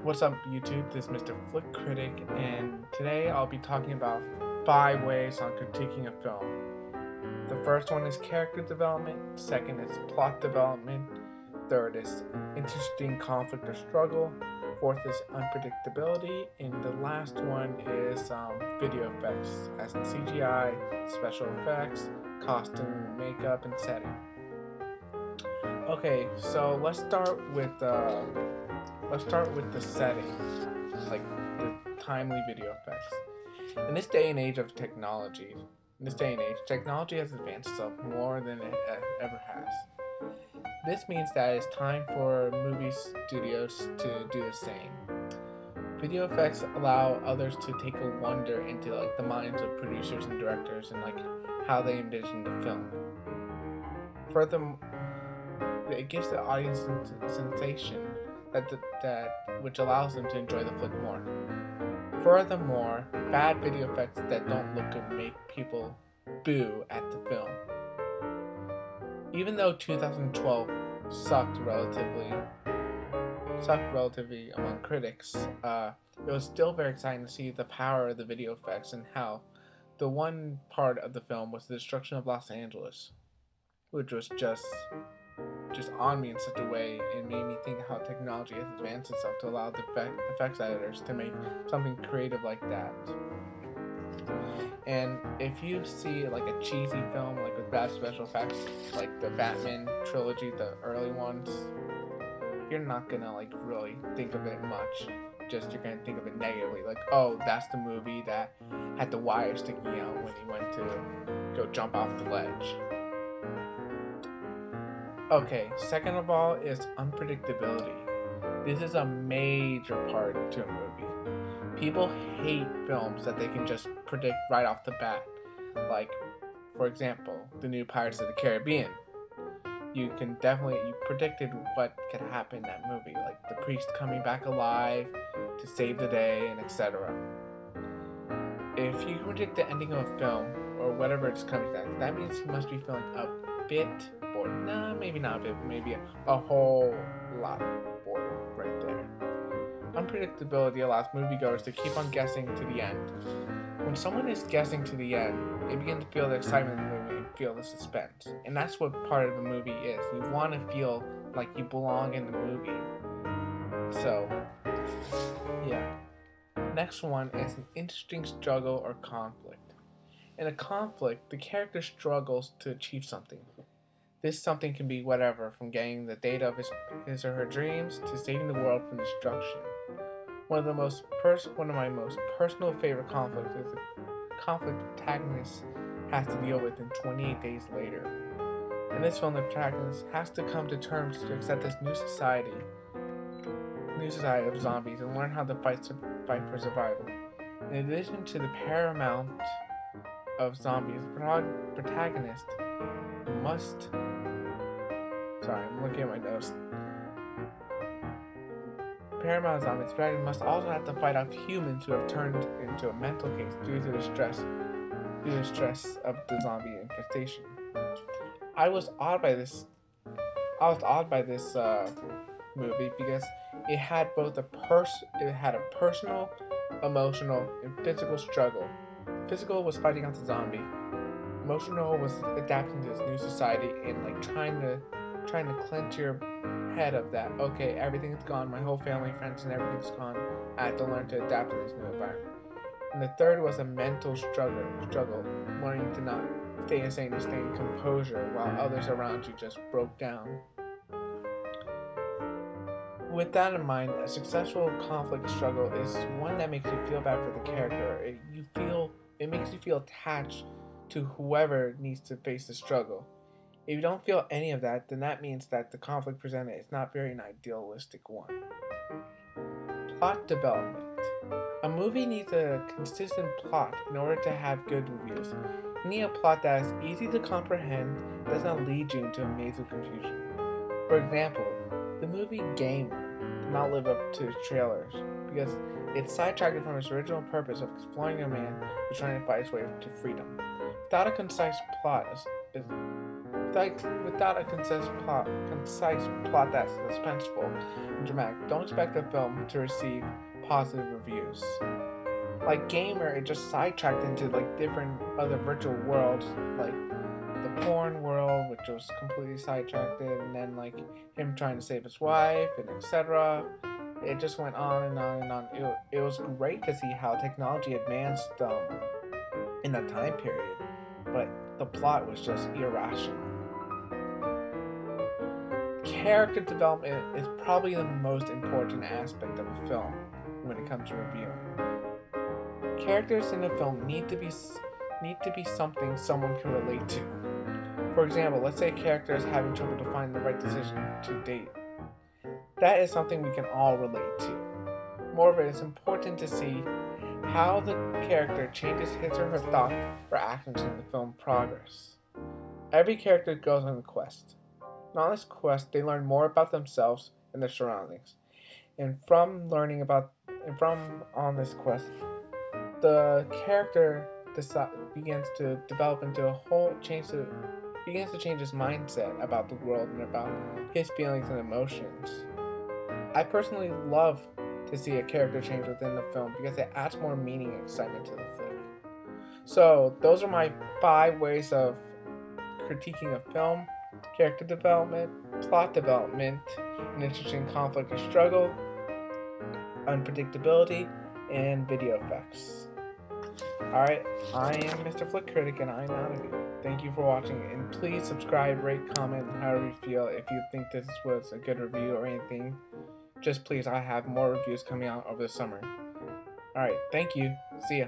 What's up, YouTube? This is Mr. Flick Critic, and today I'll be talking about 5 ways on critiquing a film. The first one is character development, second is plot development, third is interesting conflict or struggle, fourth is unpredictability, and the last one is video effects, as in CGI, special effects, costume, makeup, and setting. Okay, so let's start with the setting, like the timely video effects. In this day and age, technology has advanced itself more than it ever has. This means that it's time for movie studios to do the same. Video effects allow others to take a wonder into the minds of producers and directors and how they envision the film. Furthermore, it gives the audience a sensation that which allows them to enjoy the flick more. Furthermore, bad video effects that don't look good make people boo at the film. Even though 2012 sucked relatively among critics, it was still very exciting to see the power of the video effects and how the one part of the film was the destruction of Los Angeles, which was just on me in such a way and made me think how technology has advanced itself to allow the effects editors to make something creative like that. And if you see a cheesy film with bad special effects, like the Batman trilogy, the early ones, you're not gonna really think of it much. Just you're gonna think of it negatively, oh, that's the movie that had the wire sticking out when he went to go jump off the ledge. Okay, second of all is unpredictability. This is a major part to a movie. People hate films that they can just predict right off the bat. Like, for example, the new Pirates of the Caribbean. You predicted what could happen in that movie, like the priest coming back alive to save the day, and etc. If you predict the ending of a film, or whatever it's coming to, that means you must be feeling a bit bored. Nah, maybe not a bit, maybe a whole lot bored right there. Unpredictability allows moviegoers to keep on guessing to the end. When someone is guessing to the end, they begin to feel the excitement of the movie and feel the suspense. And that's what part of a movie is. You want to feel like you belong in the movie. So, yeah. Next one is an interesting struggle or conflict. In a conflict, the character struggles to achieve something. This something can be whatever, from getting the data of his or her dreams to saving the world from destruction. One of my most personal favorite conflicts is the conflict the protagonist has to deal with in 28 Days Later. In this film, the protagonist has to come to terms to accept this new society of zombies and learn how to fight for survival. In addition to the paramount of zombies, the protagonist must... Sorry, I'm looking at my notes. Paramount zombies, the protagonist must also have to fight off humans who have turned into a mental case due to the stress of the zombie infestation. I was awed by this movie because it had both a personal, emotional, and physical struggle. Physical was fighting off the zombie. Emotional was adapting to this new society and trying to clench your head of that. Okay, everything's gone. My whole family, friends, and everything's gone. I have to learn to adapt to this new environment. And the third was a mental struggle, learning to not stay insane and stay in composure while others around you just broke down. With that in mind, a successful conflict struggle is one that makes you feel bad for the character. It makes you feel attached to whoever needs to face the struggle. If you don't feel any of that, then that means that the conflict presented is not very an idealistic one. Plot development. A movie needs a consistent plot in order to have good reviews. You need a plot that is easy to comprehend, does not lead you into a maze of confusion. For example, the movie Game did not live up to its trailers because it sidetracked from its original purpose of exploring a man who's trying to fight his way to freedom. Without a concise plot, without a concise plot that's suspenseful and dramatic, don't expect the film to receive positive reviews. Like Gamer, it just sidetracked into like different other virtual worlds, like the porn world, which was completely sidetracked, and then like him trying to save his wife, and etc. It just went on and on and on. It was great to see how technology advanced in that time period, but the plot was just irrational. Character development is probably the most important aspect of a film when it comes to reviewing. Characters in a film need to be something someone can relate to. For example, let's say a character is having trouble to find the right decision to date. That is something we can all relate to. Moreover, it's important to see how the character changes his or her thought or actions in the film progress. Every character goes on a quest. And on this quest, they learn more about themselves and their surroundings. And from on this quest, the character begins to develop into begins to change his mindset about the world and about his feelings and emotions. I personally love to see a character change within the film because it adds more meaning and excitement to the flick. So those are my 5 ways of critiquing a film: character development, plot development, an interesting conflict or struggle, unpredictability, and video effects. Alright, I am Mr. Flick Critic and I'm out of here. Thank you for watching, and please subscribe, rate, comment, however you feel. If you think this was a good review or anything, just please, I have more reviews coming out over the summer. Alright, thank you. See ya.